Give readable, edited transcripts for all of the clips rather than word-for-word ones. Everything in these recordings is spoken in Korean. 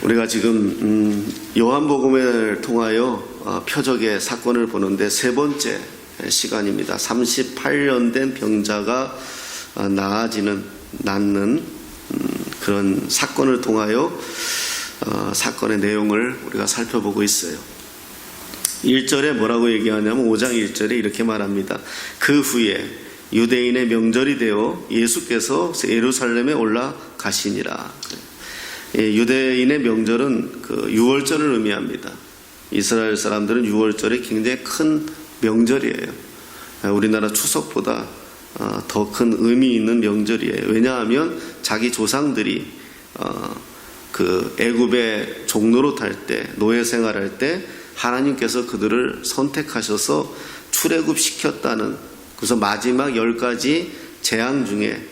우리가 지금 요한복음을 통하여 표적의 사건을 보는데 세 번째 시간입니다. 38년 된 병자가 낫는 그런 사건을 통하여 사건의 내용을 우리가 살펴보고 있어요. 1절에 뭐라고 얘기하냐면 5장 1절에 이렇게 말합니다. 그 후에 유대인의 명절이 되어 예수께서 예루살렘에 올라가시니라. 유대인의 명절은 그 유월절을 의미합니다. 이스라엘 사람들은 유월절이 굉장히 큰 명절이에요. 우리나라 추석보다 더 큰 의미 있는 명절이에요. 왜냐하면 자기 조상들이 그 애굽의 종로로 탈 때, 노예 생활할 때 하나님께서 그들을 선택하셔서 출애굽 시켰다는, 그래서 마지막 10가지 재앙 중에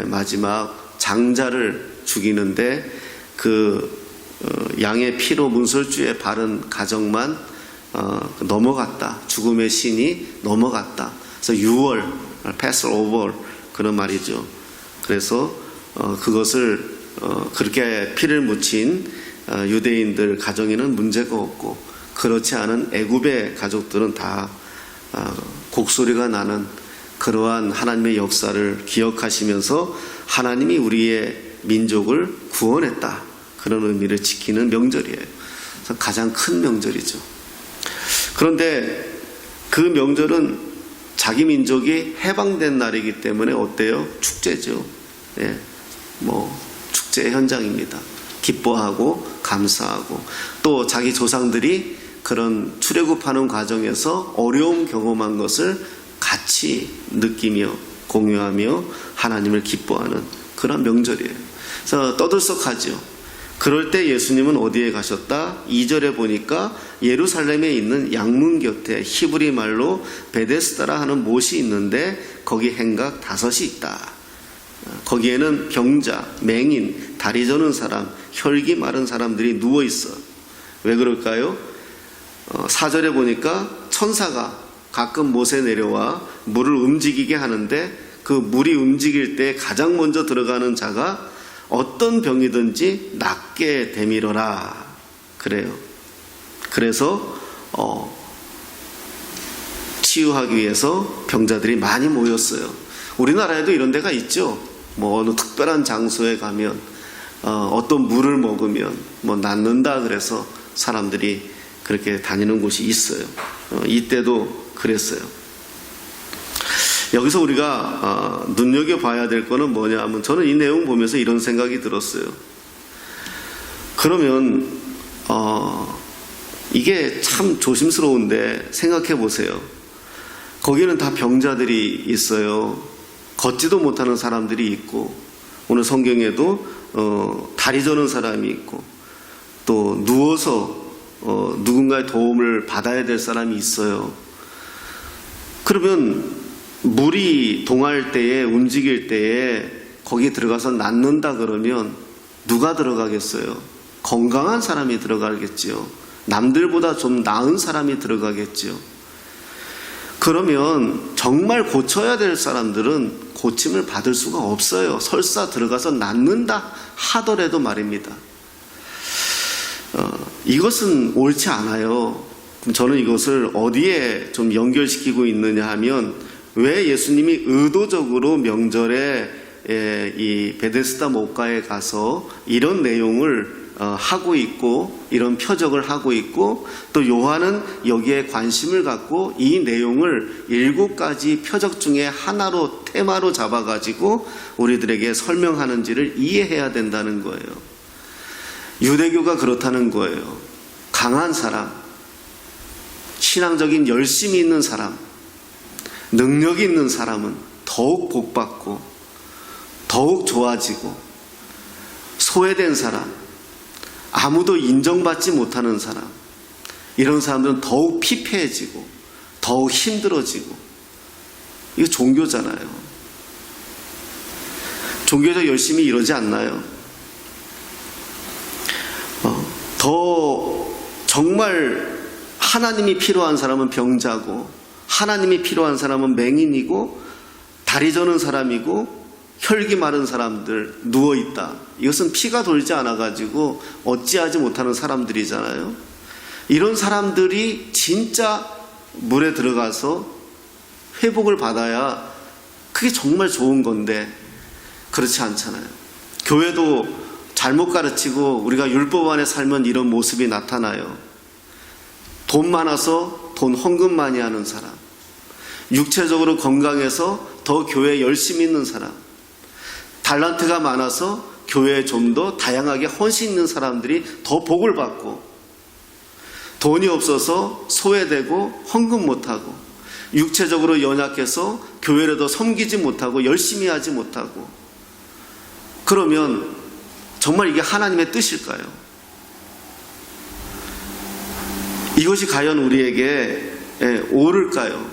마지막 장자를 죽이는데 그 양의 피로 문설주에 바른 가정만 넘어갔다. 죽음의 신이 넘어갔다. 그래서 유월, 패스오버 그런 말이죠. 그래서 그것을 그렇게 피를 묻힌 유대인들 가정에는 문제가 없고, 그렇지 않은 애굽의 가족들은 다 곡소리가 나는 그러한 하나님의 역사를 기억하시면서 하나님이 우리의 민족을 구원했다, 그런 의미를 지키는 명절이에요. 그래서 가장 큰 명절이죠. 그런데 그 명절은 자기 민족이 해방된 날이기 때문에 어때요? 축제죠. 예, 축제의 현장입니다. 기뻐하고 감사하고, 또 자기 조상들이 그런 출애굽하는 과정에서 어려움 경험한 것을 같이 느끼며 공유하며 하나님을 기뻐하는 그런 명절이에요. 그래서 떠들썩하죠. 그럴 때 예수님은 어디에 가셨다? 2절에 보니까 예루살렘에 있는 양문 곁에 히브리 말로 베데스다라 하는 못이 있는데 거기 행각 5이 있다. 거기에는 병자, 맹인, 다리 저는 사람, 혈기 마른 사람들이 누워있어. 왜 그럴까요? 4절에 보니까 천사가 가끔 못에 내려와 물을 움직이게 하는데 그 물이 움직일 때 가장 먼저 들어가는 자가 어떤 병이든지 낫게 되밀어라. 그래요. 그래서 치유하기 위해서 병자들이 많이 모였어요. 우리나라에도 이런 데가 있죠. 어느 특별한 장소에 가면 어떤 물을 먹으면 낫는다 그래서 사람들이 그렇게 다니는 곳이 있어요. 이때도 그랬어요. 여기서 우리가 눈여겨봐야 될 거는 뭐냐 하면, 저는 이 내용 보면서 이런 생각이 들었어요. 그러면 이게 참 조심스러운데 생각해 보세요. 거기는 다 병자들이 있어요. 걷지도 못하는 사람들이 있고, 오늘 성경에도 다리 저는 사람이 있고, 또 누워서 누군가의 도움을 받아야 될 사람이 있어요. 그러면 물이 동할 때에, 움직일 때에 거기 들어가서 낫는다 그러면 누가 들어가겠어요? 건강한 사람이 들어가겠지요. 남들보다 좀 나은 사람이 들어가겠지요. 그러면 정말 고쳐야 될 사람들은 고침을 받을 수가 없어요. 설사 들어가서 낫는다 하더라도 말입니다. 이것은 옳지 않아요. 그럼 저는 이것을 어디에 좀 연결시키고 있느냐 하면, 왜 예수님이 의도적으로 명절에 이 베데스다 못가에 가서 이런 내용을 하고 있고, 이런 표적을 하고 있고, 또 요한은 여기에 관심을 갖고 이 내용을 7가지 표적 중에 하나로, 테마로 잡아가지고 우리들에게 설명하는지를 이해해야 된다는 거예요. 유대교가 그렇다는 거예요. 강한 사람, 신앙적인 열심이 있는 사람, 능력이 있는 사람은 더욱 복받고 더욱 좋아지고, 소외된 사람, 아무도 인정받지 못하는 사람, 이런 사람들은 더욱 피폐해지고 더욱 힘들어지고. 이거 종교잖아요. 종교적 열심이 이러지 않나요? 더 정말 하나님이 필요한 사람은 병자고, 하나님이 필요한 사람은 맹인이고, 다리 저는 사람이고, 혈기 마른 사람들 누워있다. 이것은 피가 돌지 않아가지고 어찌하지 못하는 사람들이잖아요. 이런 사람들이 진짜 물에 들어가서 회복을 받아야 그게 정말 좋은 건데 그렇지 않잖아요. 교회도 잘못 가르치고 우리가 율법 안에 살면 이런 모습이 나타나요. 돈 많아서 돈 헌금 많이 하는 사람, 육체적으로 건강해서 더 교회에 열심히 있는 사람, 달란트가 많아서 교회에 좀 더 다양하게 헌신 있는 사람들이 더 복을 받고, 돈이 없어서 소외되고 헌금 못하고, 육체적으로 연약해서 교회를 더 섬기지 못하고 열심히 하지 못하고, 그러면 정말 이게 하나님의 뜻일까요? 이것이 과연 우리에게 옳을까요?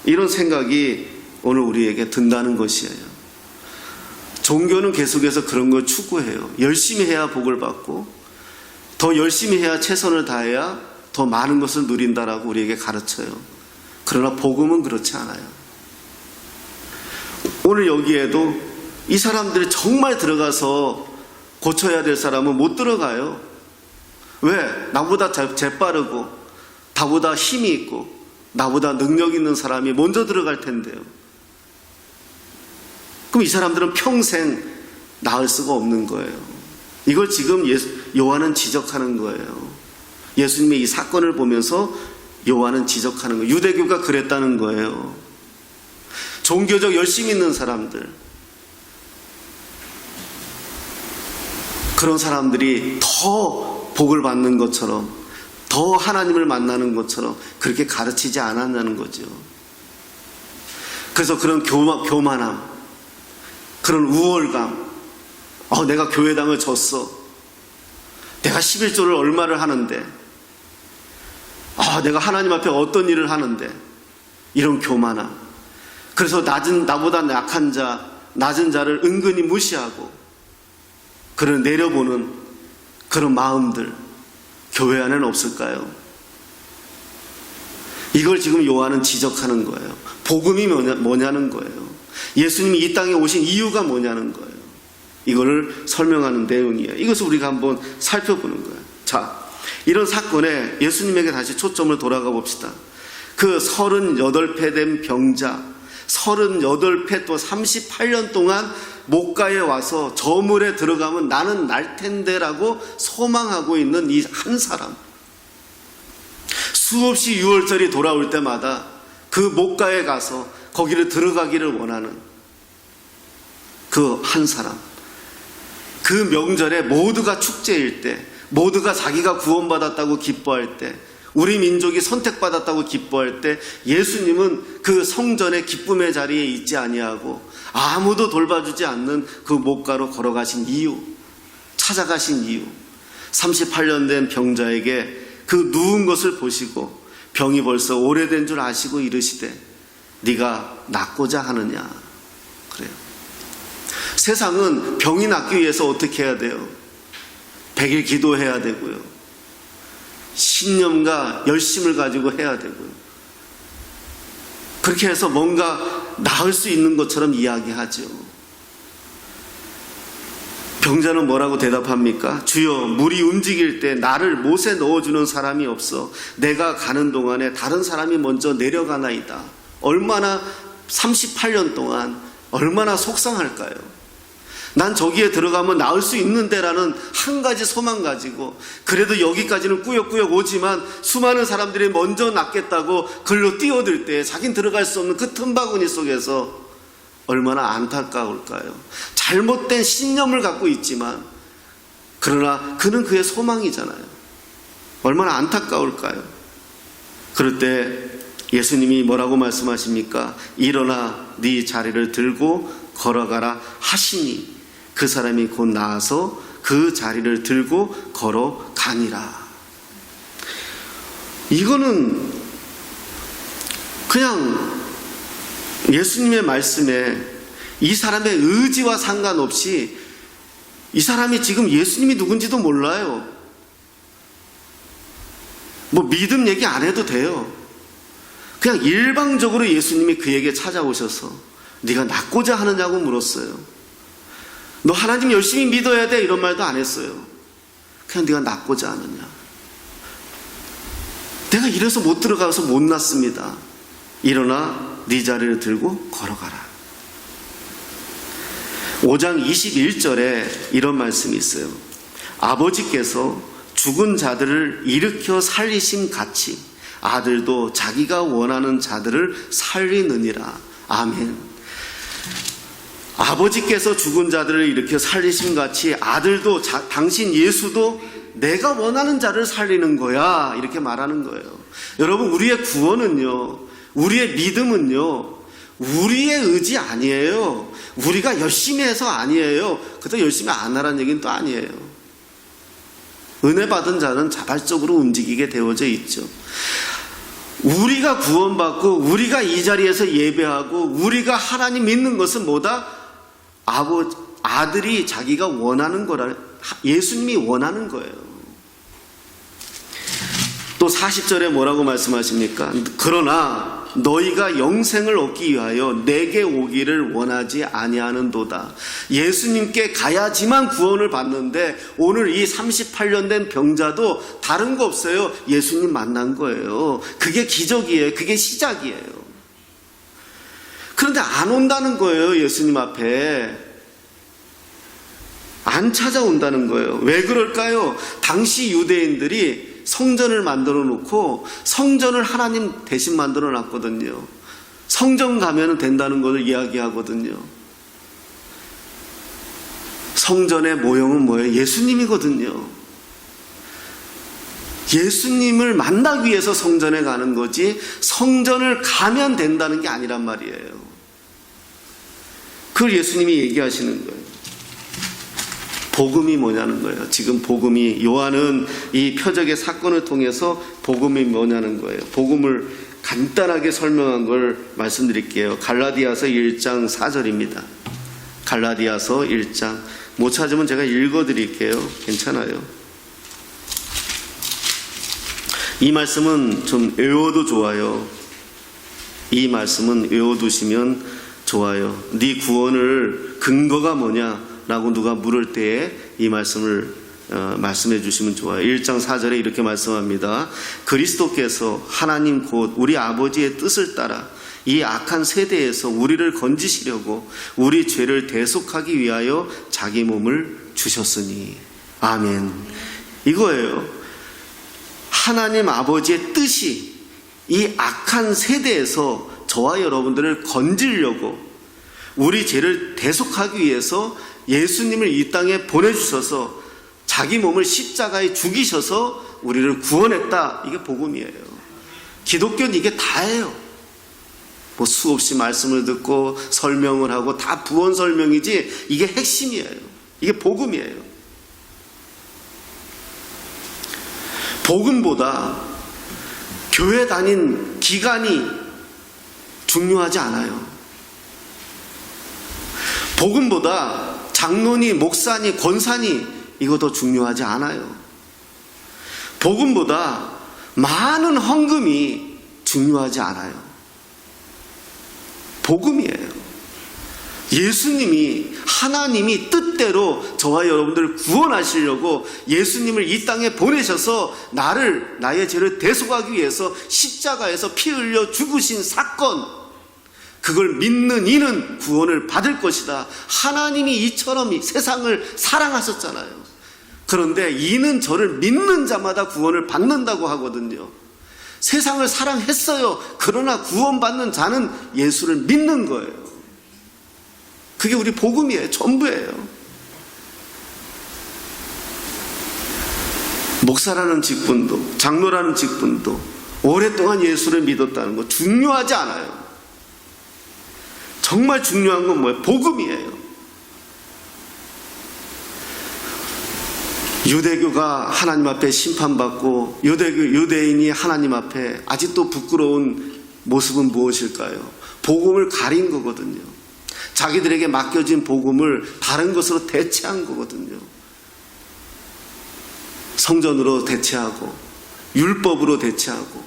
이런 생각이 오늘 우리에게 든다는 것이에요. 종교는 계속해서 그런 걸 추구해요. 열심히 해야 복을 받고 더 열심히 해야 최선을 다해야 더 많은 것을 누린다라고 우리에게 가르쳐요. 그러나 복음은 그렇지 않아요. 오늘 여기에도 이 사람들이 정말 들어가서 고쳐야 될 사람은 못 들어가요. 왜? 나보다 재빠르고 나보다 힘이 있고 나보다 능력 있는 사람이 먼저 들어갈 텐데요. 그럼 이 사람들은 평생 나을 수가 없는 거예요. 이걸 지금 요한은 지적하는 거예요. 예수님의 이 사건을 보면서 요한은 지적하는 거예요. 유대교가 그랬다는 거예요. 종교적 열심히 있는 사람들, 그런 사람들이 더 복을 받는 것처럼, 더 하나님을 만나는 것처럼 그렇게 가르치지 않았냐는 거죠. 그래서 그런 교만함, 그런 우월감, 내가 교회당을 줬어, 내가 11조를 얼마를 하는데, 내가 하나님 앞에 어떤 일을 하는데, 이런 교만함, 그래서 나보다 약한 자, 낮은 자를 은근히 무시하고 그런 내려보는 그런 마음들 교회 안에는 없을까요? 이걸 지금 요한은 지적하는 거예요. 복음이 뭐냐는 거예요. 예수님이 이 땅에 오신 이유가 뭐냐는 거예요. 이거를 설명하는 내용이에요. 이것을 우리가 한번 살펴보는 거예요. 자, 이런 사건에 예수님에게 다시 초점을 돌아가 봅시다. 그 38배 된 병자, 38배 또 38년 동안 목가에 와서 저 물에 들어가면 나는 날 텐데라고 소망하고 있는 이 한 사람, 수없이 유월절이 돌아올 때마다 그 목가에 가서 거기를 들어가기를 원하는 그 한 사람, 그 명절에 모두가 축제일 때, 모두가 자기가 구원받았다고 기뻐할 때, 우리 민족이 선택받았다고 기뻐할 때 예수님은 그 성전의 기쁨의 자리에 있지 아니하고 아무도 돌봐주지 않는 그 목가로 걸어가신 이유, 찾아가신 이유, 38년 된 병자에게 그 누운 것을 보시고 병이 벌써 오래된 줄 아시고 이르시되 네가 낫고자 하느냐. 그래요. 세상은 병이 낫기 위해서 어떻게 해야 돼요? 100일 기도해야 되고요, 신념과 열심을 가지고 해야 되고요, 그렇게 해서 뭔가 나을 수 있는 것처럼 이야기하죠. 병자는 뭐라고 대답합니까? 주여, 물이 움직일 때 나를 못에 넣어주는 사람이 없어 내가 가는 동안에 다른 사람이 먼저 내려가나이다. 얼마나 38년 동안 얼마나 속상할까요? 난 저기에 들어가면 나을 수 있는데라는 한 가지 소망 가지고 그래도 여기까지는 꾸역꾸역 오지만 수많은 사람들이 먼저 낫겠다고 글로 뛰어들 때 자긴 들어갈 수 없는 그 틈바구니 속에서 얼마나 안타까울까요? 잘못된 신념을 갖고 있지만 그러나 그는 그의 소망이잖아요. 얼마나 안타까울까요? 그럴 때 예수님이 뭐라고 말씀하십니까? 일어나 네 자리를 들고 걸어가라 하시니 그 사람이 곧 나아서 그 자리를 들고 걸어가니라. 이거는 그냥 예수님의 말씀에 이 사람의 의지와 상관없이 이 사람이 지금 예수님이 누군지도 몰라요. 뭐 믿음 얘기 안 해도 돼요. 그냥 일방적으로 예수님이 그에게 찾아오셔서 네가 낫고자 하느냐고 물었어요. 너 하나님 열심히 믿어야 돼, 이런 말도 안 했어요. 그냥 네가 낫고자 하느냐. 내가 이래서 못 들어가서 못 낫습니다. 일어나 네 자리를 들고 걸어가라. 5장 21절에 이런 말씀이 있어요. 아버지께서 죽은 자들을 일으켜 살리심 같이 아들도 자기가 원하는 자들을 살리느니라. 아멘. 아버지께서 죽은 자들을 일으켜 살리심 같이 아들도 당신 예수도 내가 원하는 자를 살리는 거야, 이렇게 말하는 거예요. 여러분, 우리의 구원은요, 우리의 믿음은요, 우리의 의지 아니에요. 우리가 열심히 해서 아니에요. 그것도 열심히 안 하라는 얘기는 또 아니에요. 은혜 받은 자는 자발적으로 움직이게 되어져 있죠. 우리가 구원받고 우리가 이 자리에서 예배하고 우리가 하나님 믿는 것은 뭐다? 아들이 자기가 원하는 거라, 예수님이 원하는 거예요. 또 40절에 뭐라고 말씀하십니까? 그러나 너희가 영생을 얻기 위하여 내게 오기를 원하지 아니하는도다. 예수님께 가야지만 구원을 받는데 오늘 이 38년 된 병자도 다른 거 없어요. 예수님 만난 거예요. 그게 기적이에요. 그게 시작이에요. 그런데 안 온다는 거예요. 예수님 앞에 안 찾아온다는 거예요. 왜 그럴까요? 당시 유대인들이 성전을 만들어 놓고 성전을 하나님 대신 만들어 놨거든요. 성전 가면 된다는 것을 이야기하거든요. 성전의 모형은 뭐예요? 예수님이거든요. 예수님을 만나기 위해서 성전에 가는 거지 성전을 가면 된다는 게 아니란 말이에요. 그걸 예수님이 얘기하시는 거예요. 복음이 뭐냐는 거예요. 지금 복음이, 요한은 이 표적의 사건을 통해서 복음이 뭐냐는 거예요. 복음을 간단하게 설명한 걸 말씀드릴게요. 갈라디아서 1장 4절입니다. 갈라디아서 1장. 못 찾으면 제가 읽어드릴게요. 괜찮아요. 이 말씀은 좀 외워도 좋아요. 이 말씀은 외워두시면 좋아요. 네 구원을 근거가 뭐냐? 라고 누가 물을 때에 이 말씀을 말씀해 주시면 좋아요. 1장 4절에 이렇게 말씀합니다. 그리스도께서 하나님 곧 우리 아버지의 뜻을 따라 이 악한 세대에서 우리를 건지시려고 우리 죄를 대속하기 위하여 자기 몸을 주셨으니. 아멘. 이거예요. 하나님 아버지의 뜻이 이 악한 세대에서 저와 여러분들을 건지려고 우리 죄를 대속하기 위해서 예수님을 이 땅에 보내주셔서 자기 몸을 십자가에 죽이셔서 우리를 구원했다. 이게 복음이에요. 기독교는 이게 다예요. 뭐 수없이 말씀을 듣고 설명을 하고 다 부언 설명이지 이게 핵심이에요. 이게 복음이에요. 복음보다 교회 다닌 기간이 중요하지 않아요. 복음보다 장로니 목사니 권사니 이거 더 중요하지 않아요. 복음보다 많은 헌금이 중요하지 않아요. 복음이에요. 예수님이, 하나님이 뜻대로 저와 여러분들을 구원하시려고 예수님을 이 땅에 보내셔서 나의 죄를 대속하기 위해서 십자가에서 피 흘려 죽으신 사건, 그걸 믿는 이는 구원을 받을 것이다. 하나님이 이처럼 세상을 사랑하셨잖아요. 그런데 이는 저를 믿는 자마다 구원을 받는다고 하거든요. 세상을 사랑했어요. 그러나 구원받는 자는 예수를 믿는 거예요. 그게 우리 복음이에요. 전부예요. 목사라는 직분도, 장로라는 직분도 오랫동안 예수를 믿었다는 거 중요하지 않아요. 정말 중요한 건 뭐예요? 복음이에요. 유대교가 하나님 앞에 심판받고 유대인이 하나님 앞에 아직도 부끄러운 모습은 무엇일까요? 복음을 가린 거거든요. 자기들에게 맡겨진 복음을 다른 것으로 대체한 거거든요. 성전으로 대체하고 율법으로 대체하고.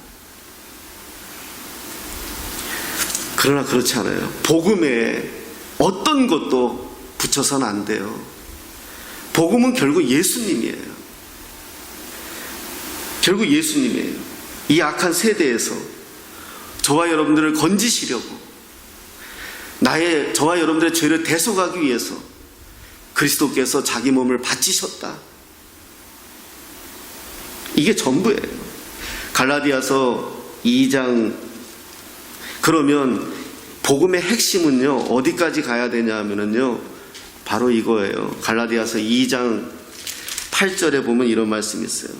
그러나 그렇지 않아요. 복음에 어떤 것도 붙여서는 안 돼요. 복음은 결국 예수님이에요. 결국 예수님이에요. 이 악한 세대에서 저와 여러분들을 건지시려고, 저와 여러분들의 죄를 대속하기 위해서 그리스도께서 자기 몸을 바치셨다. 이게 전부예요. 갈라디아서 2장, 그러면 복음의 핵심은요, 어디까지 가야 되냐 하면요, 바로 이거예요. 갈라디아서 2장 8절에 보면 이런 말씀이 있어요.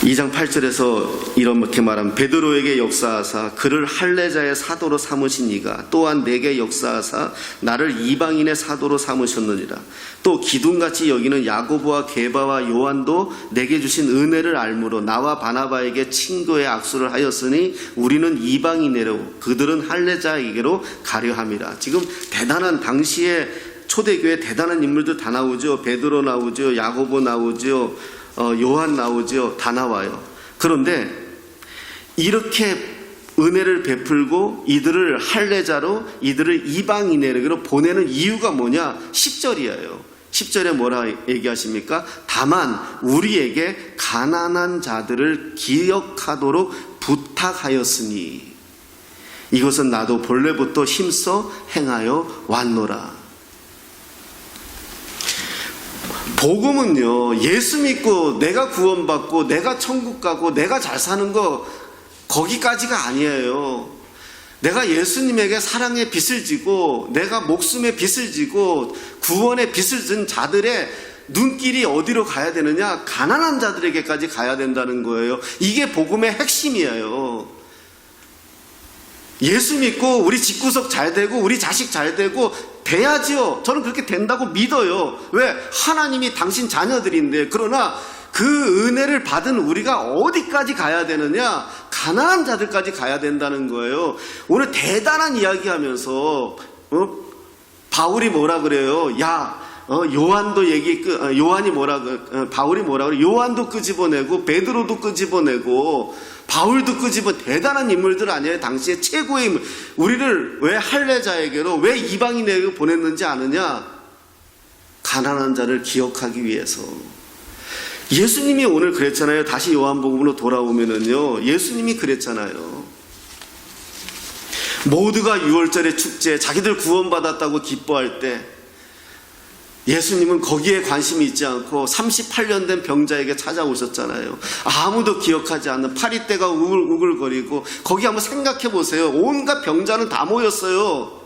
2장 8절에서 이렇게 말하면, 베드로에게 역사하사 그를 할례자의 사도로 삼으신 이가 또한 내게 역사하사 나를 이방인의 사도로 삼으셨느니라. 또 기둥같이 여기는 야고보와 게바와 요한도 내게 주신 은혜를 알므로 나와 바나바에게 친교의 악수를 하였으니 우리는 이방인이라고 그들은 할례자에게로 가려 함이라. 지금 대단한, 당시에 초대교회 대단한 인물들 다 나오죠. 베드로 나오죠. 야고보 나오죠. 요한 나오죠. 다 나와요. 그런데 이렇게 은혜를 베풀고 이들을 할례자로, 이들을 이방인에게로 보내는 이유가 뭐냐? 10절이에요. 10절에 뭐라 얘기하십니까? 다만 우리에게 가난한 자들을 기억하도록 부탁하였으니 이것은 나도 본래부터 힘써 행하여 왔노라. 복음은요, 예수 믿고 내가 구원받고 내가 천국 가고 내가 잘 사는 거, 거기까지가 아니에요. 내가 예수님에게 사랑의 빚을 지고 내가 목숨의 빚을 지고 구원의 빚을 진 자들의 눈길이 어디로 가야 되느냐? 가난한 자들에게까지 가야 된다는 거예요. 이게 복음의 핵심이에요. 예수 믿고 우리 집구석 잘 되고 우리 자식 잘 되고 돼야지요. 저는 그렇게 된다고 믿어요. 왜? 하나님이 당신 자녀들인데. 그러나 그 은혜를 받은 우리가 어디까지 가야 되느냐? 가난한 자들까지 가야 된다는 거예요. 오늘 대단한 이야기 하면서 바울이 뭐라 그래요? 요한도 요한이 바울이 뭐라 그래? 요한도 끄집어내고 베드로도 끄집어내고 바울도 대단한 인물들 아니에요? 당시에 최고의 인물. 우리를 왜 할례자에게로, 왜 이방인에게 보냈는지 아느냐? 가난한 자를 기억하기 위해서. 예수님이 오늘 그랬잖아요. 다시 요한복음으로 돌아오면은요, 예수님이 그랬잖아요. 모두가 6월절의 축제, 자기들 구원받았다고 기뻐할 때 예수님은 거기에 관심이 있지 않고 38년 된 병자에게 찾아오셨잖아요. 아무도 기억하지 않는 파리떼가 우글우글거리고, 거기 한번 생각해 보세요. 온갖 병자는 다 모였어요.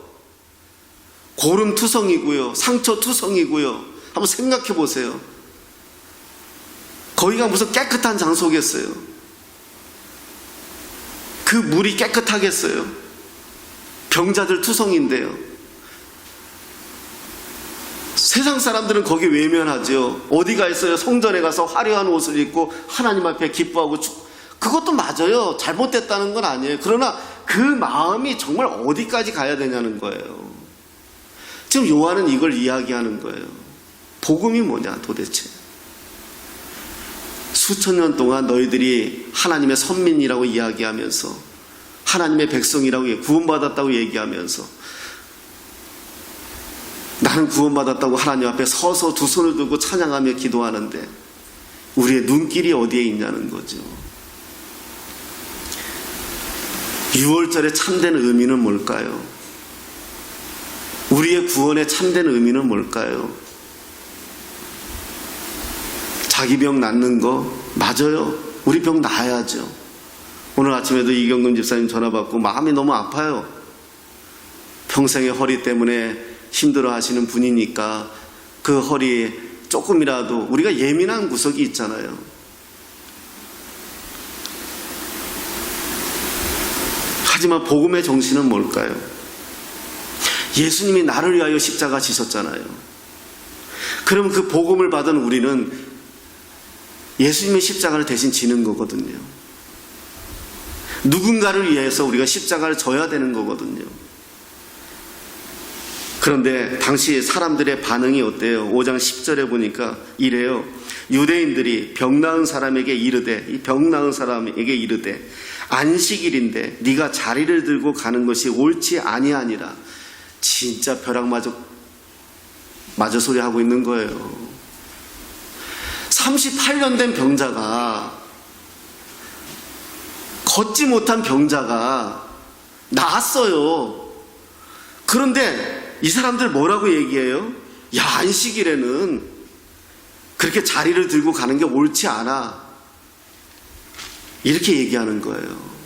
고름투성이고요, 상처투성이고요. 한번 생각해 보세요. 거기가 무슨 깨끗한 장소겠어요? 그 물이 깨끗하겠어요? 병자들 투성인데요. 세상 사람들은 거기 외면하죠. 어디가 있어요? 성전에 가서 화려한 옷을 입고 하나님 앞에 기뻐하고 그것도 맞아요. 잘못됐다는 건 아니에요. 그러나 그 마음이 정말 어디까지 가야 되냐는 거예요. 지금 요한은 이걸 이야기하는 거예요. 복음이 뭐냐 도대체? 수천 년 동안 너희들이 하나님의 선민이라고 이야기하면서, 하나님의 백성이라고, 구원받았다고 얘기하면서, 나는 구원받았다고 하나님 앞에 서서 두 손을 들고 찬양하며 기도하는데 우리의 눈길이 어디에 있냐는 거죠. 6월절의 참된 의미는 뭘까요? 우리의 구원의 참된 의미는 뭘까요? 자기 병 낫는 거 맞아요. 우리 병 나아야죠. 오늘 아침에도 이경금 집사님 전화 받고 마음이 너무 아파요. 평생의 허리 때문에 힘들어 하시는 분이니까 그 허리에 조금이라도 우리가 예민한 구석이 있잖아요. 하지만 복음의 정신은 뭘까요? 예수님이 나를 위하여 십자가 지셨잖아요. 그럼 그 복음을 받은 우리는 예수님의 십자가를 대신 지는 거거든요. 누군가를 위해서 우리가 십자가를 져야 되는 거거든요. 그런데 당시 사람들의 반응이 어때요? 5장 10절에 보니까 이래요. 유대인들이 병 나은 사람에게 이르되, 이 병 나은 사람에게 이르되 안식일인데 네가 자리를 들고 가는 것이 옳지 아니하니라. 진짜 벼락마저 소리 하고 있는 거예요. 38년 된 병자가, 걷지 못한 병자가 나았어요. 그런데 이 사람들 뭐라고 얘기해요? 야, 안식일에는 그렇게 자리를 들고 가는 게 옳지 않아. 이렇게 얘기하는 거예요.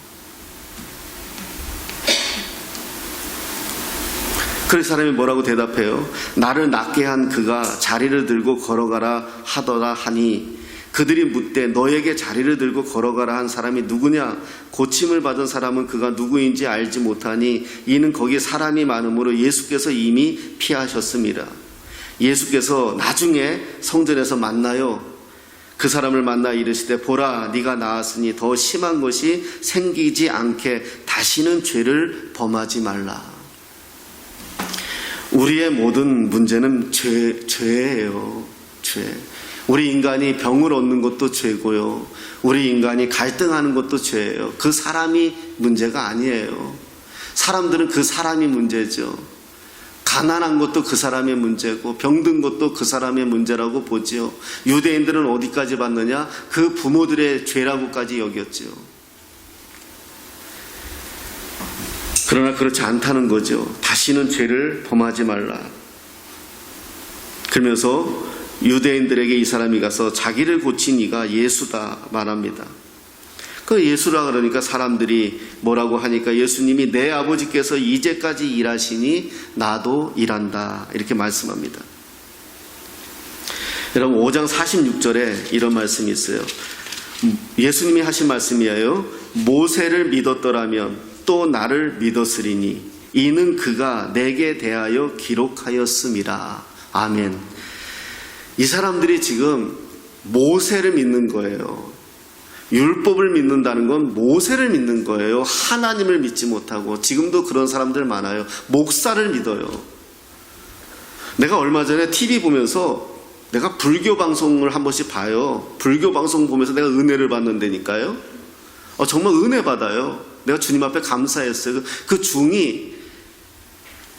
그래서 사람이 뭐라고 대답해요? 나를 낫게 한 그가 자리를 들고 걸어가라 하더라 하니 그들이 묻되 너에게 자리를 들고 걸어가라 한 사람이 누구냐? 고침을 받은 사람은 그가 누구인지 알지 못하니 이는 거기 사람이 많으므로 예수께서 이미 피하셨습니다. 예수께서 나중에 성전에서 만나요. 그 사람을 만나 이르시되 보라 네가 나았으니 더 심한 것이 생기지 않게 다시는 죄를 범하지 말라. 우리의 모든 문제는 죄예요. 죄. 우리 인간이 병을 얻는 것도 죄고요. 우리 인간이 갈등하는 것도 죄예요. 그 사람이 문제가 아니에요. 사람들은 그 사람이 문제죠. 가난한 것도 그 사람의 문제고 병든 것도 그 사람의 문제라고 보지요. 유대인들은 어디까지 봤느냐? 그 부모들의 죄라고까지 여겼죠. 그러나 그렇지 않다는 거죠. 다시는 죄를 범하지 말라. 그러면서 유대인들에게 이 사람이 가서 자기를 고친 이가 예수다 말합니다. 그 예수라 그러니까 사람들이 뭐라고 하니까 예수님이 내 아버지께서 이제까지 일하시니 나도 일한다 이렇게 말씀합니다. 여러분 5장 46절에 이런 말씀이 있어요. 예수님이 하신 말씀이에요. 모세를 믿었더라면 또 나를 믿었으리니 이는 그가 내게 대하여 기록하였음이라. 아멘. 이 사람들이 지금 모세를 믿는 거예요. 율법을 믿는다는 건 모세를 믿는 거예요. 하나님을 믿지 못하고. 지금도 그런 사람들 많아요. 목사를 믿어요. 내가 얼마 전에 TV 보면서 내가 불교 방송을 한 번씩 봐요. 불교 방송 보면서 내가 은혜를 받는다니까요. 정말 은혜 받아요. 내가 주님 앞에 감사했어요. 그 중이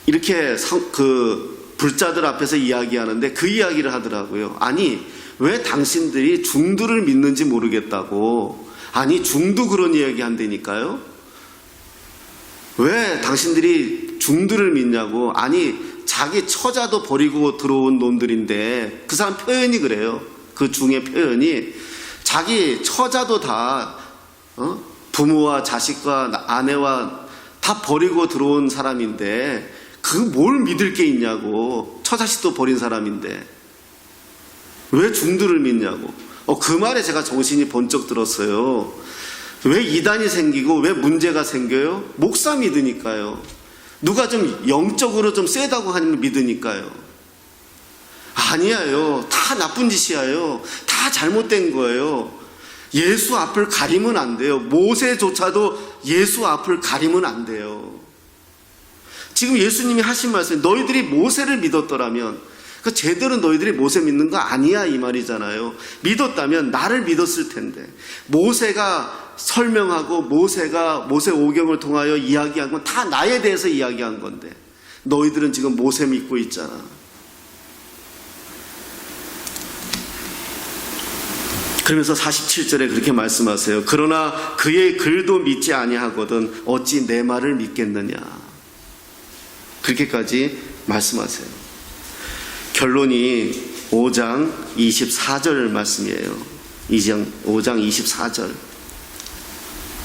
이렇게 그 불자들 앞에서 이야기하는데 그 이야기를 하더라고요. 아니 왜 당신들이 중두를 믿는지 모르겠다고. 아니 중두 그런 이야기 한다니까요. 왜 당신들이 중두를 믿냐고. 아니 자기 처자도 버리고 들어온 놈들인데 그 사람 표현이 그래요. 그 중의 표현이 자기 처자도 다 부모와 자식과 아내와 다 버리고 들어온 사람인데 그 뭘 믿을 게 있냐고. 처자식도 버린 사람인데 왜 중두를 믿냐고. 그 말에 제가 정신이 번쩍 들었어요. 왜 이단이 생기고 왜 문제가 생겨요? 목사 믿으니까요. 누가 좀 영적으로 좀 세다고 하는 믿으니까요. 아니에요. 다 나쁜 짓이에요. 다 잘못된 거예요. 예수 앞을 가리면 안 돼요. 모세조차도 예수 앞을 가리면 안 돼요. 지금 예수님이 하신 말씀, 너희들이 모세를 믿었더라면, 그 제대로 너희들이 모세 믿는 거 아니야 이 말이잖아요. 믿었다면 나를 믿었을 텐데. 모세가 설명하고 모세 오경을 통하여 이야기한 건 다 나에 대해서 이야기한 건데 너희들은 지금 모세 믿고 있잖아. 그러면서 47절에 그렇게 말씀하세요. 그러나 그의 글도 믿지 아니하거든 어찌 내 말을 믿겠느냐. 그렇게까지 말씀하세요. 결론이 5장 24절 말씀이에요. 5장 24절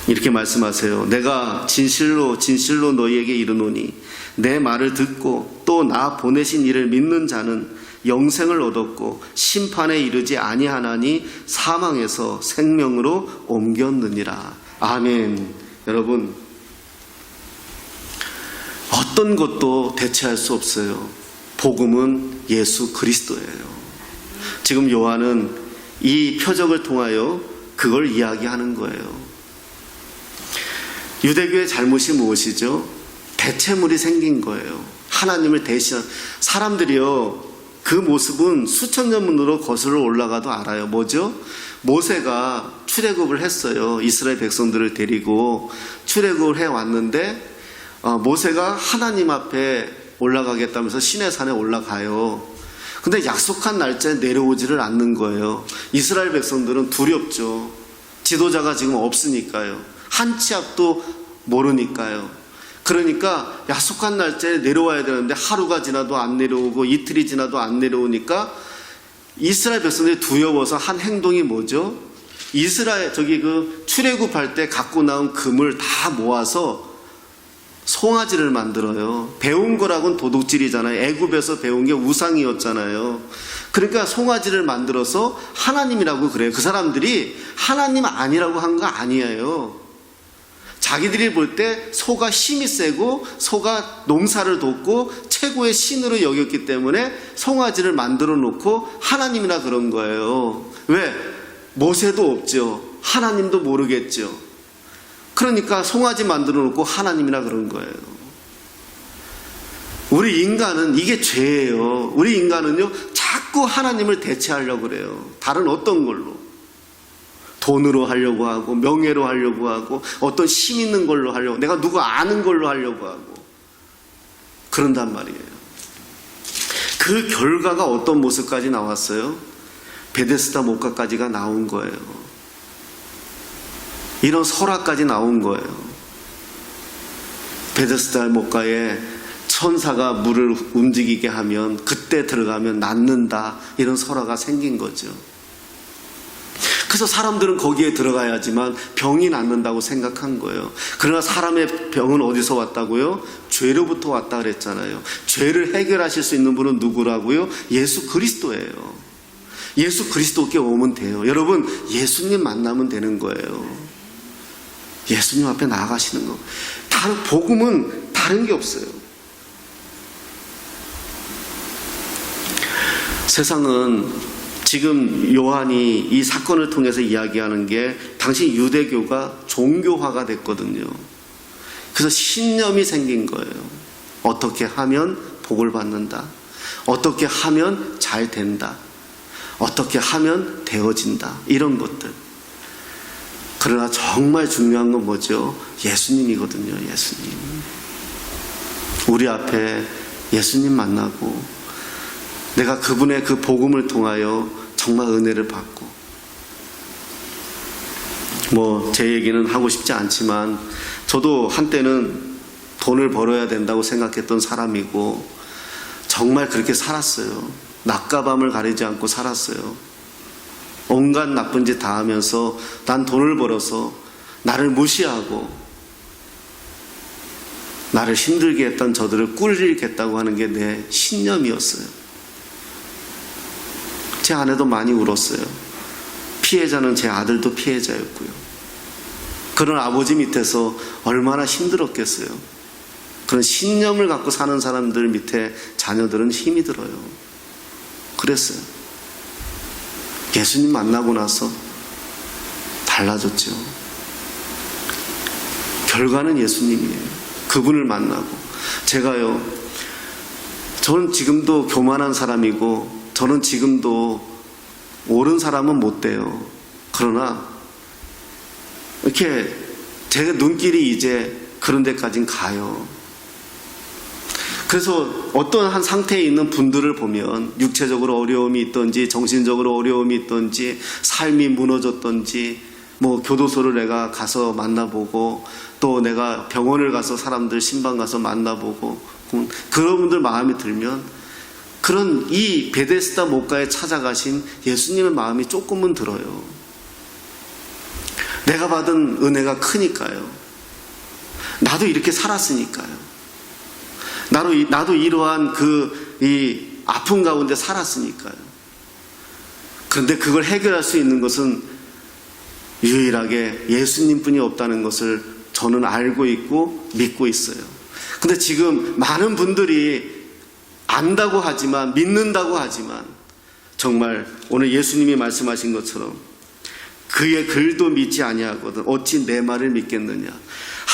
이렇게 말씀하세요. 내가 진실로 진실로 너희에게 이르노니 내 말을 듣고 또 나 보내신 이를 믿는 자는 영생을 얻었고 심판에 이르지 아니하나니 사망에서 생명으로 옮겼느니라. 아멘. 여러분 어떤 것도 대체할 수 없어요. 복음은 예수 그리스도예요. 지금 요한은 이 표적을 통하여 그걸 이야기하는 거예요. 유대교의 잘못이 무엇이죠? 대체물이 생긴 거예요. 하나님을 대신한 사람들이요. 그 모습은 수천 년 문으로 거슬러 올라가도 알아요. 뭐죠? 모세가 출애굽을 했어요. 이스라엘 백성들을 데리고 출애굽을 해왔는데 모세가 하나님 앞에 올라가겠다면서 시내산에 올라가요. 근데 약속한 날짜에 내려오지를 않는 거예요. 이스라엘 백성들은 두렵죠. 지도자가 지금 없으니까요. 한 치 앞도 모르니까요. 그러니까 약속한 날짜에 내려와야 되는데 하루가 지나도 안 내려오고 이틀이 지나도 안 내려오니까 이스라엘 백성들이 두려워서 한 행동이 뭐죠? 출애굽할 때 갖고 나온 금을 다 모아서 송아지를 만들어요. 배운 거라고는 도둑질이잖아요. 애굽에서 배운 게 우상이었잖아요. 그러니까 송아지를 만들어서 하나님이라고 그래요. 그 사람들이 하나님 아니라고 한 거 아니에요. 자기들이 볼 때 소가 힘이 세고 소가 농사를 돕고 최고의 신으로 여겼기 때문에 송아지를 만들어 놓고 하나님이라 그런 거예요. 왜? 모세도 없죠. 하나님도 모르겠죠. 그러니까 송아지 만들어 놓고 하나님이라 그런 거예요. 우리 인간은 이게 죄예요. 우리 인간은요, 자꾸 하나님을 대체하려고 그래요. 다른 어떤 걸로. 돈으로 하려고 하고, 명예로 하려고 하고, 어떤 힘 있는 걸로 하려고, 내가 누구 아는 걸로 하려고 하고, 그런단 말이에요. 그 결과가 어떤 모습까지 나왔어요? 베데스다 목가까지가 나온 거예요. 이런 설화까지 나온 거예요. 베데스다 목가에 천사가 물을 움직이게 하면 그때 들어가면 낫는다, 이런 설화가 생긴 거죠. 그래서 사람들은 거기에 들어가야지만 병이 낫는다고 생각한 거예요. 그러나 사람의 병은 어디서 왔다고요? 죄로부터 왔다 그랬잖아요. 죄를 해결하실 수 있는 분은 누구라고요? 예수 그리스도예요. 예수 그리스도께 오면 돼요. 여러분, 예수님 만나면 되는 거예요. 예수님 앞에 나아가시는 거. 다른 복음은 다른 게 없어요. 세상은 지금 요한이 이 사건을 통해서 이야기하는 게 당시 유대교가 종교화가 됐거든요. 그래서 신념이 생긴 거예요. 어떻게 하면 복을 받는다. 어떻게 하면 잘 된다. 어떻게 하면 되어진다. 이런 것들. 그러나 정말 중요한 건 뭐죠? 예수님이거든요. 예수님. 우리 앞에 예수님 만나고 내가 그분의 그 복음을 통하여 정말 은혜를 받고, 제 얘기는 하고 싶지 않지만 저도 한때는 돈을 벌어야 된다고 생각했던 사람이고 정말 그렇게 살았어요. 낮과 밤을 가리지 않고 살았어요. 온갖 나쁜 짓 다 하면서 난 돈을 벌어서 나를 무시하고 나를 힘들게 했던 저들을 꿀리겠다고 하는 게 내 신념이었어요. 제 아내도 많이 울었어요. 피해자는 제 아들도 피해자였고요. 그런 아버지 밑에서 얼마나 힘들었겠어요. 그런 신념을 갖고 사는 사람들 밑에 자녀들은 힘이 들어요. 그랬어요. 예수님 만나고 나서 달라졌죠. 결과는 예수님이에요. 그분을 만나고. 저는 지금도 교만한 사람이고 저는 지금도 옳은 사람은 못 돼요. 그러나 이렇게 제 눈길이 이제 그런 데까진 가요. 그래서 어떤 한 상태에 있는 분들을 보면 육체적으로 어려움이 있든지 정신적으로 어려움이 있든지 삶이 무너졌든지 교도소를 내가 가서 만나보고 또 내가 병원을 가서 사람들 신방 가서 만나보고 그런 분들 마음이 들면 그런 이 베데스다 목가에 찾아가신 예수님의 마음이 조금은 들어요. 내가 받은 은혜가 크니까요. 나도 이렇게 살았으니까요. 나도 이러한 이 아픔 가운데 살았으니까요. 그런데 그걸 해결할 수 있는 것은 유일하게 예수님뿐이 없다는 것을 저는 알고 있고 믿고 있어요. 근데 지금 많은 분들이 안다고 하지만, 믿는다고 하지만 정말 오늘 예수님이 말씀하신 것처럼 그의 글도 믿지 아니하거든 어찌 내 말을 믿겠느냐.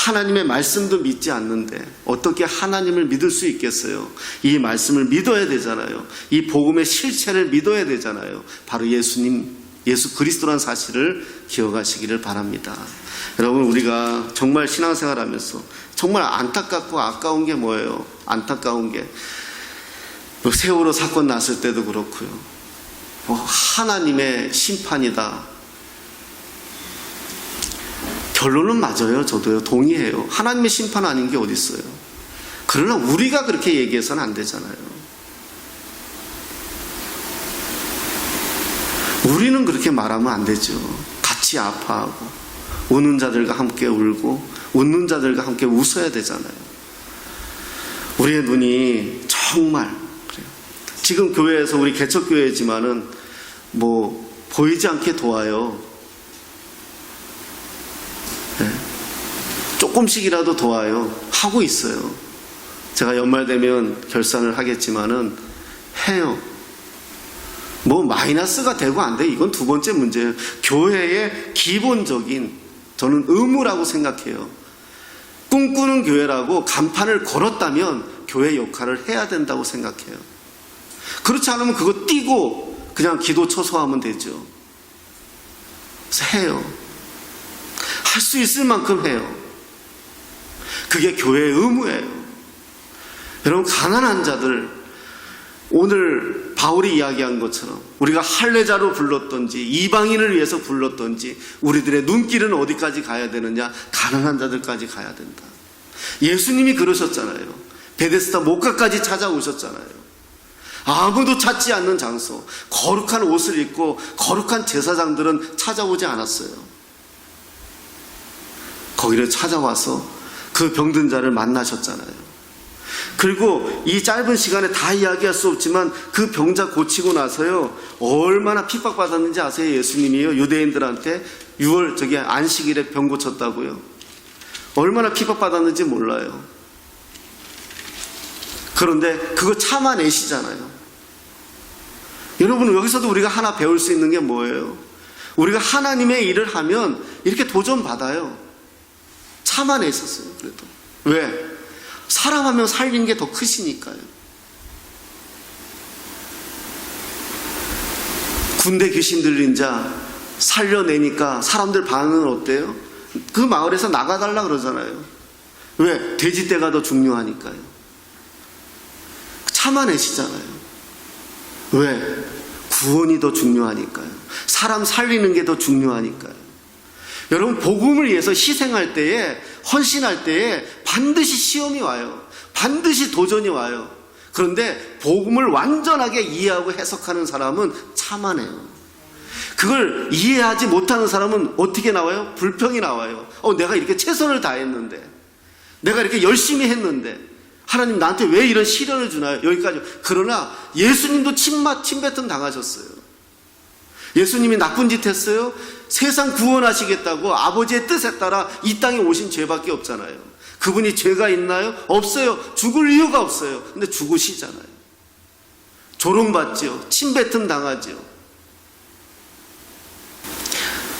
하나님의 말씀도 믿지 않는데 어떻게 하나님을 믿을 수 있겠어요? 이 말씀을 믿어야 되잖아요. 이 복음의 실체를 믿어야 되잖아요. 바로 예수님, 예수 그리스도라는 사실을 기억하시기를 바랍니다. 여러분, 우리가 정말 신앙생활하면서 정말 안타깝고 아까운 게 뭐예요? 안타까운 게 세월호 사건 났을 때도 그렇고요. 하나님의 심판이다. 결론은 맞아요. 저도요. 동의해요. 하나님의 심판 아닌 게 어디 있어요. 그러나 우리가 그렇게 얘기해서는 안 되잖아요. 우리는 그렇게 말하면 안 되죠. 같이 아파하고 우는 자들과 함께 울고 웃는 자들과 함께 웃어야 되잖아요. 우리의 눈이 정말 그래요. 지금 교회에서 우리 개척교회지만은 보이지 않게 도와요. 네. 조금씩이라도 도와요. 하고 있어요. 제가 연말 되면 결산을 하겠지만은 해요. 마이너스가 되고 안 돼. 이건 두 번째 문제예요. 교회의 기본적인 저는 의무라고 생각해요. 꿈꾸는 교회라고 간판을 걸었다면 교회 역할을 해야 된다고 생각해요. 그렇지 않으면 그거 띄고 그냥 기도 처소하면 되죠. 그래서 해요. 할 수 있을 만큼 해요. 그게 교회의 의무예요. 여러분, 가난한 자들, 오늘 바울이 이야기한 것처럼 우리가 할례자로 불렀던지 이방인을 위해서 불렀던지 우리들의 눈길은 어디까지 가야 되느냐? 가난한 자들까지 가야 된다. 예수님이 그러셨잖아요. 베데스다 목가까지 찾아오셨잖아요. 아무도 찾지 않는 장소, 거룩한 옷을 입고 거룩한 제사장들은 찾아오지 않았어요. 거기를 찾아와서 그 병든 자를 만나셨잖아요. 그리고 이 짧은 시간에 다 이야기할 수 없지만 그 병자 고치고 나서요, 얼마나 핍박받았는지 아세요? 예수님이요, 유대인들한테 6월 안식일에 병 고쳤다고요. 얼마나 핍박받았는지 몰라요. 그런데 그거 참아내시잖아요. 여러분, 여기서도 우리가 하나 배울 수 있는 게 뭐예요? 우리가 하나님의 일을 하면 이렇게 도전받아요. 참아내셨어요. 그래도 왜? 사람 하면 살린 게 더 크시니까요. 군대 귀신 들린 자 살려내니까 사람들 반응은 어때요? 그 마을에서 나가달라 그러잖아요. 왜? 돼지떼가 더 중요하니까요. 참아내시잖아요. 왜? 구원이 더 중요하니까요. 사람 살리는 게 더 중요하니까요. 여러분, 복음을 위해서 희생할 때에, 헌신할 때에 반드시 시험이 와요. 반드시 도전이 와요. 그런데 복음을 완전하게 이해하고 해석하는 사람은 참아내요. 그걸 이해하지 못하는 사람은 어떻게 나와요? 불평이 나와요. 내가 이렇게 최선을 다했는데, 내가 이렇게 열심히 했는데 하나님 나한테 왜 이런 시련을 주나요? 여기까지. 그러나 예수님도 침뱉음 당하셨어요. 예수님이 나쁜 짓 했어요? 세상 구원하시겠다고 아버지의 뜻에 따라 이 땅에 오신 죄밖에 없잖아요. 그분이 죄가 있나요? 없어요. 죽을 이유가 없어요. 근데 죽으시잖아요. 조롱받지요. 침뱉음 당하지요.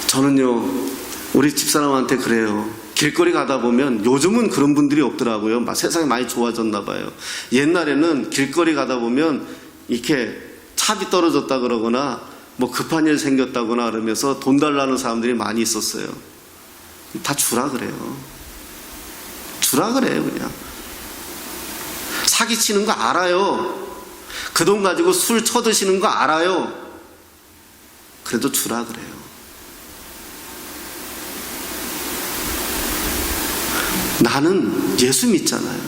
저는요, 우리 집사람한테 그래요. 길거리 가다 보면, 요즘은 그런 분들이 없더라고요. 세상이 많이 좋아졌나 봐요. 옛날에는 길거리 가다 보면 이렇게 차비 떨어졌다 그러거나 급한 일 생겼다거나 그러면서 돈 달라는 사람들이 많이 있었어요. 다 주라 그래요. 주라 그래요. 그냥 사기치는 거 알아요. 그 돈 가지고 술 쳐드시는 거 알아요. 그래도 주라 그래요. 나는 예수 믿잖아요.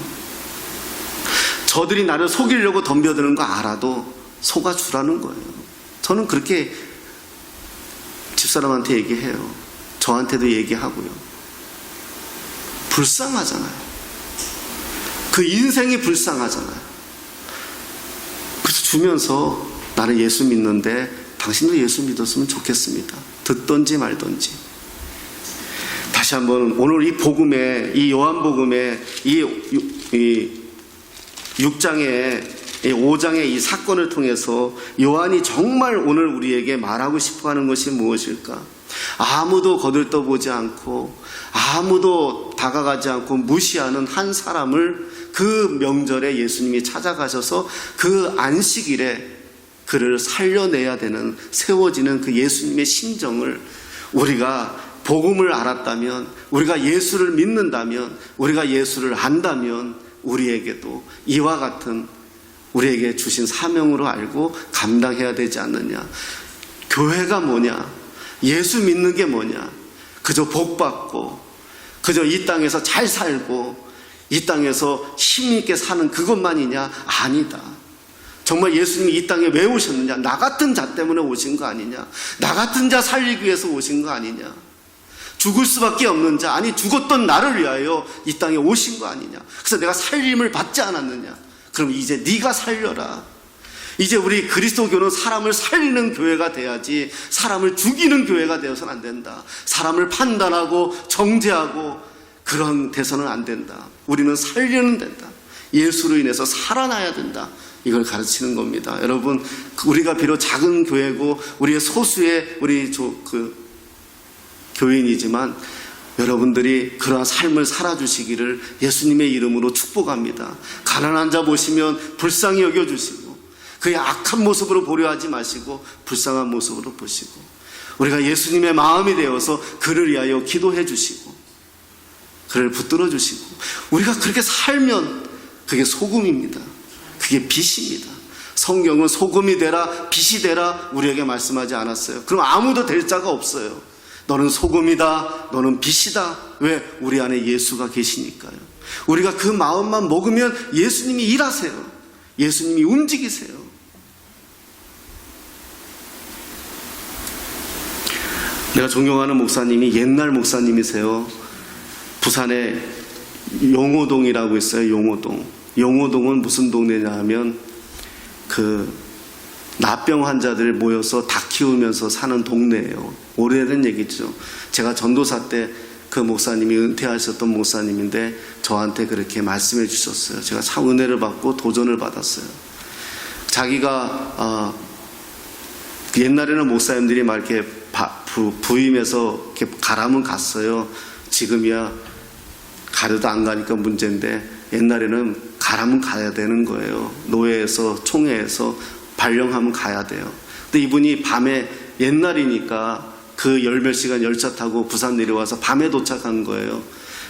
저들이 나를 속이려고 덤벼드는 거 알아도 속아주라는 거예요. 저는 그렇게 집사람한테 얘기해요. 저한테도 얘기하고요. 불쌍하잖아요. 그 인생이 불쌍하잖아요. 그래서 주면서 나는 예수 믿는데 당신도 예수 믿었으면 좋겠습니다. 듣던지 말던지. 다시 한번 오늘 이 복음에, 이 요한복음에 이 6장에 5장의 이 사건을 통해서 요한이 정말 오늘 우리에게 말하고 싶어하는 것이 무엇일까? 아무도 거들떠보지 않고 아무도 다가가지 않고 무시하는 한 사람을 그 명절에 예수님이 찾아가셔서 그 안식일에 그를 살려내야 되는, 세워지는 그 예수님의 심정을 우리가 복음을 알았다면, 우리가 예수를 믿는다면, 우리가 예수를 안다면 우리에게도 이와 같은 우리에게 주신 사명으로 알고 감당해야 되지 않느냐. 교회가 뭐냐? 예수 믿는 게 뭐냐? 그저 복받고 그저 이 땅에서 잘 살고 이 땅에서 힘있게 사는 그것만이냐? 아니다. 정말 예수님이 이 땅에 왜 오셨느냐? 나 같은 자 때문에 오신 거 아니냐? 나 같은 자 살리기 위해서 오신 거 아니냐? 죽을 수밖에 없는 자, 아니 죽었던 나를 위하여 이 땅에 오신 거 아니냐? 그래서 내가 살림을 받지 않았느냐? 그럼 이제 네가 살려라. 이제 우리 그리스도교는 사람을 살리는 교회가 돼야지 사람을 죽이는 교회가 되어서는 안 된다. 사람을 판단하고 정죄하고 그런 돼서는 안 된다. 우리는 살려는 된다. 예수로 인해서 살아나야 된다. 이걸 가르치는 겁니다. 여러분, 우리가 비록 작은 교회고 우리의 소수의 우리 교인이지만 여러분들이 그러한 삶을 살아주시기를 예수님의 이름으로 축복합니다. 가난한 자 보시면 불쌍히 여겨주시고 그의 악한 모습으로 보려 하지 마시고 불쌍한 모습으로 보시고 우리가 예수님의 마음이 되어서 그를 위하여 기도해 주시고 그를 붙들어 주시고 우리가 그렇게 살면 그게 소금입니다. 그게 빛입니다. 성경은 소금이 되라 빛이 되라 우리에게 말씀하지 않았어요. 그럼 아무도 될 자가 없어요. 너는 소금이다, 너는 빛이다. 왜? 우리 안에 예수가 계시니까요. 우리가 그 마음만 먹으면 예수님이 일하세요. 예수님이 움직이세요. 내가 존경하는 목사님이 옛날 목사님이세요. 부산에 용호동이라고 있어요. 용호동. 용호동은 무슨 동네냐 하면 납병 환자들 모여서 닭 키우면서 사는 동네예요. 오래된 얘기죠. 제가 전도사 때 그 목사님이 은퇴하셨던 목사님인데 저한테 그렇게 말씀해 주셨어요. 제가 참 은혜를 받고 도전을 받았어요. 자기가 옛날에는 목사님들이 막 이렇게 부임해서 이렇게 가라면 갔어요. 지금이야 가려도 안 가니까 문제인데 옛날에는 가라면 가야 되는 거예요. 노회에서 총회에서 발령하면 가야 돼요. 근데 이분이 밤에 옛날이니까 그 열 몇 시간 열차 타고 부산 내려와서 밤에 도착한 거예요.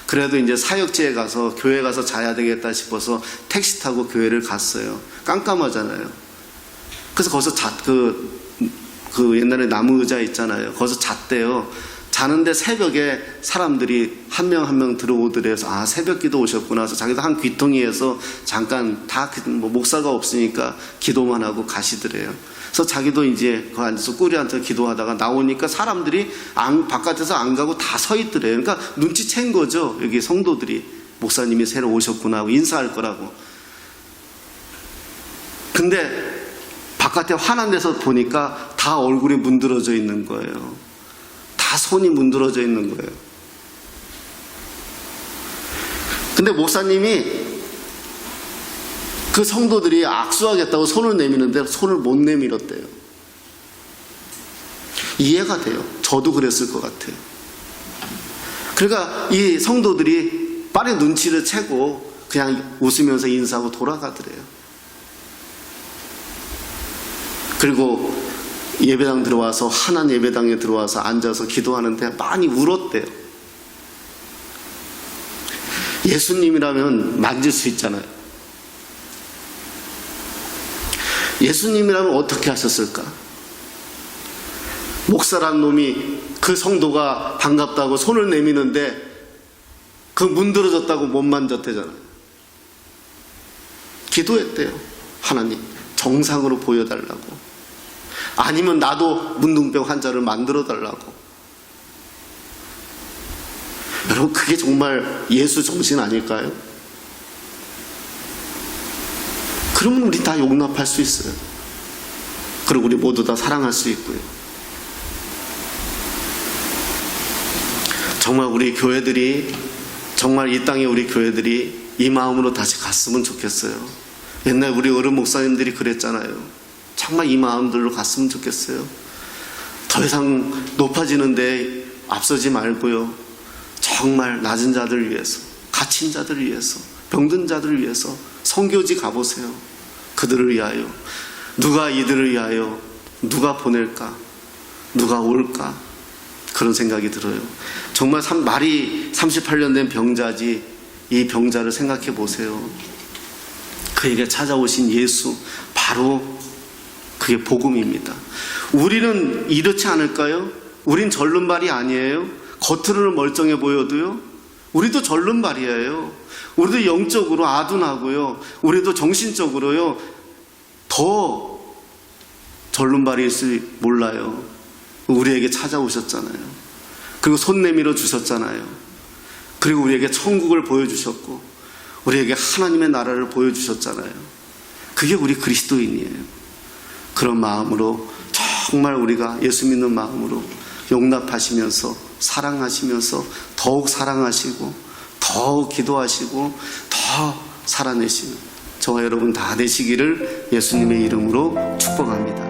그래도 이제 사역지에 가서 교회 가서 자야 되겠다 싶어서 택시 타고 교회를 갔어요. 깜깜하잖아요. 그래서 거기서 그 옛날에 나무 의자 있잖아요. 거기서 잤대요. 자는데 새벽에 사람들이 한 명 한 명 들어오더래서 아 새벽 기도 오셨구나 해서 자기도 한 귀퉁이에서 잠깐 다 목사가 없으니까 기도만 하고 가시더래요. 그래서 자기도 이제 그 앉아서 꿀이한테 기도하다가 나오니까 사람들이 바깥에서 안 가고 다 서 있더래요. 그러니까 눈치챈 거죠. 여기 성도들이 목사님이 새로 오셨구나 하고 인사할 거라고. 근데 바깥에 환한 데서 보니까 다 얼굴이 문드러져 있는 거예요. 다 손이 문드러져 있는 거예요. 근데 목사님이 그 성도들이 악수하겠다고 손을 내미는데 손을 못 내밀었대요. 이해가 돼요. 저도 그랬을 것 같아요. 그러니까 이 성도들이 빨리 눈치를 채고 그냥 웃으면서 인사하고 돌아가더래요. 그리고 예배당 들어와서 환한 예배당에 들어와서 앉아서 기도하는데 많이 울었대요. 예수님이라면 만질 수 있잖아요. 예수님이라면 어떻게 하셨을까? 목사란 놈이 그 성도가 반갑다고 손을 내미는데 그 문드러졌다고 못 만졌대잖아요. 기도했대요. 하나님 정상으로 보여달라고. 아니면 나도 문둥병 환자를 만들어 달라고. 여러분 그게 정말 예수 정신 아닐까요? 그러면 우리 다 용납할 수 있어요. 그리고 우리 모두 다 사랑할 수 있고요. 정말 우리 교회들이 정말 이 땅에 우리 교회들이 이 마음으로 다시 갔으면 좋겠어요. 옛날 우리 어른 목사님들이 그랬잖아요. 정말 이 마음들로 갔으면 좋겠어요. 더 이상 높아지는데 앞서지 말고요. 정말 낮은 자들을 위해서, 갇힌 자들을 위해서, 병든 자들을 위해서 선교지 가보세요. 그들을 위하여, 누가 이들을 위하여 누가 보낼까, 누가 올까, 그런 생각이 들어요. 정말 말이 38년 된 병자지, 이 병자를 생각해 보세요. 그에게 찾아오신 예수, 바로 그게 복음입니다. 우리는 이렇지 않을까요? 우린 절름발이 아니에요. 겉으로는 멀쩡해 보여도요, 우리도 절름발이에요. 우리도 영적으로 아둔하고요, 우리도 정신적으로요 더 절름발일지 몰라요. 우리에게 찾아오셨잖아요. 그리고 손 내밀어 주셨잖아요. 그리고 우리에게 천국을 보여주셨고, 우리에게 하나님의 나라를 보여주셨잖아요. 그게 우리 그리스도인이에요. 그런 마음으로, 정말 우리가 예수 믿는 마음으로 용납하시면서, 사랑하시면서 더욱 사랑하시고, 더욱 기도하시고, 더 살아내시는 저와 여러분 다 되시기를 예수님의 이름으로 축복합니다.